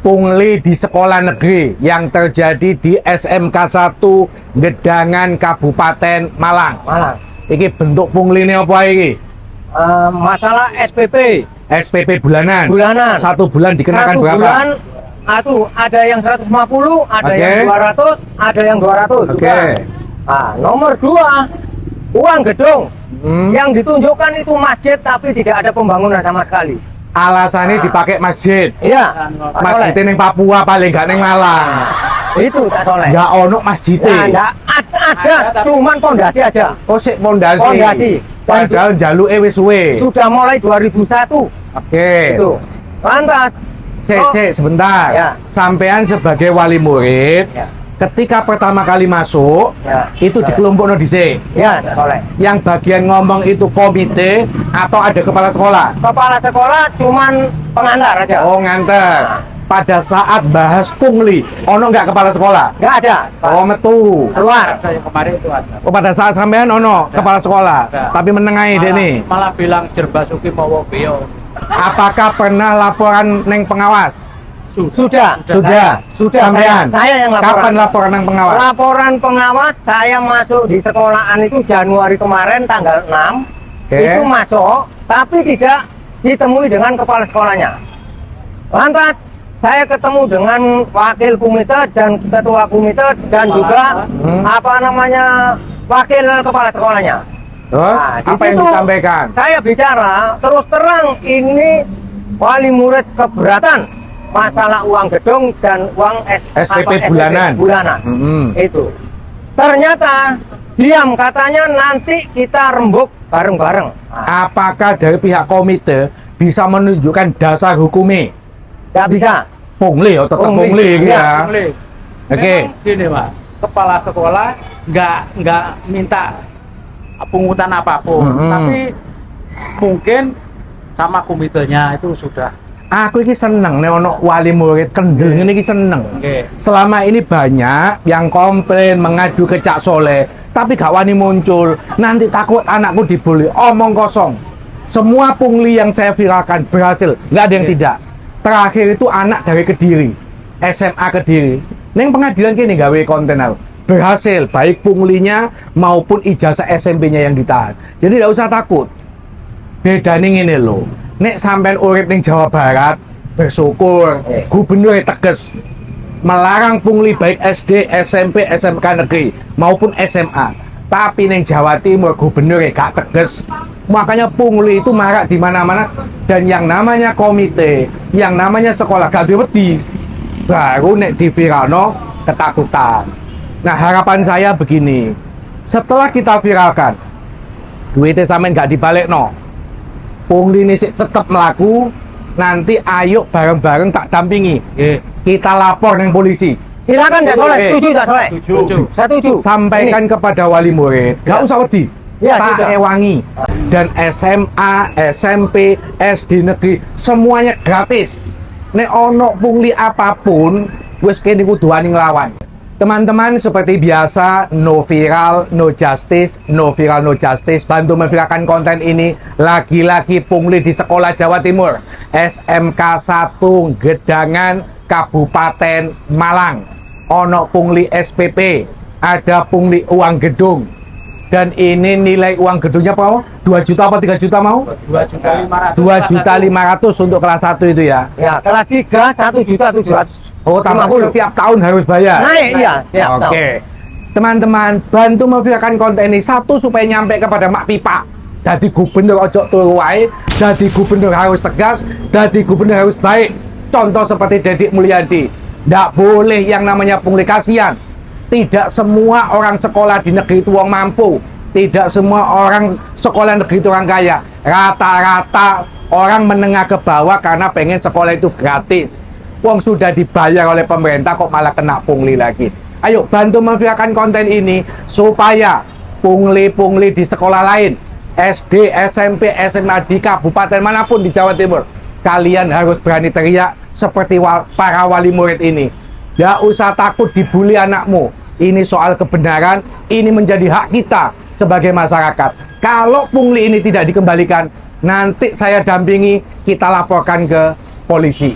pungli di sekolah negeri yang terjadi di SMK 1 Gedangan Kabupaten Malang. Iki bentuk pungli ini apa iki? Masalah SPP. SPP bulanan. 1 bulan dikenakan 1 berapa? bulan, ada yang 150, ada yang 200, ada yang 200. Oke. Nah, nomor 2, uang gedung. Yang ditunjukkan itu masjid tapi tidak ada pembangunan sama sekali. Alasannya dipakai masjid. Iya. Masjid ning Papua paling gak ning Malang. Itu tak soleh. Gak ono masjid. Ya, ada, cuman pondasi aja. Oh, sik pondasi. Pondasi. Padahal jaluke wis suwe. Sudah mulai 2001. Oke. Itu. Lantas. Sik sebentar. Ya. Sampean sebagai wali murid, Ya. ketika pertama kali masuk, Ya. itu di kelompok dhisik. Ya, tak soleh. Yang bagian ngomong itu komite atau ada kepala sekolah? Kepala sekolah cuman pengantar aja. Oh, nganter. Pada saat bahas pungli, ono nggak kepala sekolah? Nggak ada. Oh, metu. Keluar. Yang kemarin itu ada. Oh, pada saat sampean ono kepala sekolah, tapi menengahi Deni. Malah bilang Jerbasuki mau beo. Apakah pernah laporan neng pengawas? Sudah. Sudah. Sampean. Saya yang laporan. Kapan laporan neng pengawas? Laporan pengawas saya masuk di sekolahan itu Januari kemarin tanggal 6. Oke. Itu masuk, tapi tidak ditemui dengan kepala sekolahnya. Lantas saya ketemu dengan wakil komite dan ketua komite dan juga wakil kepala sekolahnya. Terus Nah, di apa yang situ disampaikan? Saya bicara terus terang, ini wali murid keberatan masalah uang gedung dan uang SPP bulanan. Itu ternyata diam, katanya nanti kita rembuk bareng-bareng. Apakah dari pihak komite bisa menunjukkan dasar hukumnya? Nggak bisa. Pungli, tetap pungli ya. Oke. Gini Pak, kepala sekolah nggak minta pungutan apapun, tapi mungkin sama komitenya itu sudah. Aku ini seneng nih ono wali murid kendel ini seneng. Selama ini banyak yang komplain mengadu ke Cak Soleh, tapi gak wani muncul. Nanti takut anakku dibully, omong kosong. Semua pungli yang saya viralkan berhasil, nggak ada yang tidak. Terakhir itu anak dari Kediri, SMA Kediri. Neng pengadilan kini gawe konten berhasil, baik punglinya maupun ijazah SMP-nya yang ditahan. Jadi tidak usah takut. Beda nih ini loh. Nek sampean urip ning Jawa Barat, bersyukur gubernur tegas melarang pungli baik SD, SMP, SMK negeri maupun SMA. Tapi ning Jawa Timur gubernur gak tegas. Makanya pungli itu marak di mana-mana, dan yang namanya komite, yang namanya sekolah gak diwedi. Baru nek di viralno ketakutan. Nah, harapan saya begini, setelah kita viralkan, duitnya sampean gak dibalik pungli ini tetap melaku, nanti ayo bareng-bareng tak dampingi. Kita lapor dengan polisi. Silakan ya Soleh, setuju tak Soleh? Setuju. Sampaikan kepada wali murid, gak usah wedi. Ya, tak ewangi. Dan SMA, SMP, SD negeri, semuanya gratis. Nek ono pungli apapun, wis kene kudu wani nglawan. Teman-teman, seperti biasa, no viral, no justice, no viral, no justice. Bantu memviralkan konten ini. Lagi-lagi pungli di sekolah Jawa Timur, SMK 1 Gedangan Kabupaten Malang. Ono pungli SPP, ada pungli uang gedung. Dan ini nilai uang gedungnya apa? 2 juta apa 3 juta mau? 2.500.000 untuk kelas 1 itu ya? Ya, kelas 3 1.700.000. Oh, tambah setiap tahun harus bayar? Naik, iya. Oke. Teman-teman, bantu memviralkan konten ini. Satu, supaya nyampe kepada Mak Pipa. Jadi gubernur ojo turu wae, jadi gubernur harus tegas, jadi gubernur harus baik. Contoh seperti Deddy Mulyadi. Nggak boleh yang namanya pungli, kasihan. Tidak semua orang sekolah di negeri itu orang mampu. Tidak semua orang sekolah negeri itu orang kaya. Rata-rata orang menengah ke bawah karena pengen sekolah itu gratis. Wong sudah dibayar oleh pemerintah kok malah kena pungli lagi. Ayo bantu memviralkan konten ini supaya pungli-pungli di sekolah lain, SD, SMP, SMA di kabupaten manapun di Jawa Timur, kalian harus berani teriak seperti para wali murid ini. Gak usah takut dibully anakmu. Ini soal kebenaran, ini menjadi hak kita sebagai masyarakat. Kalau pungli ini tidak dikembalikan, nanti saya dampingi, kita laporkan ke polisi.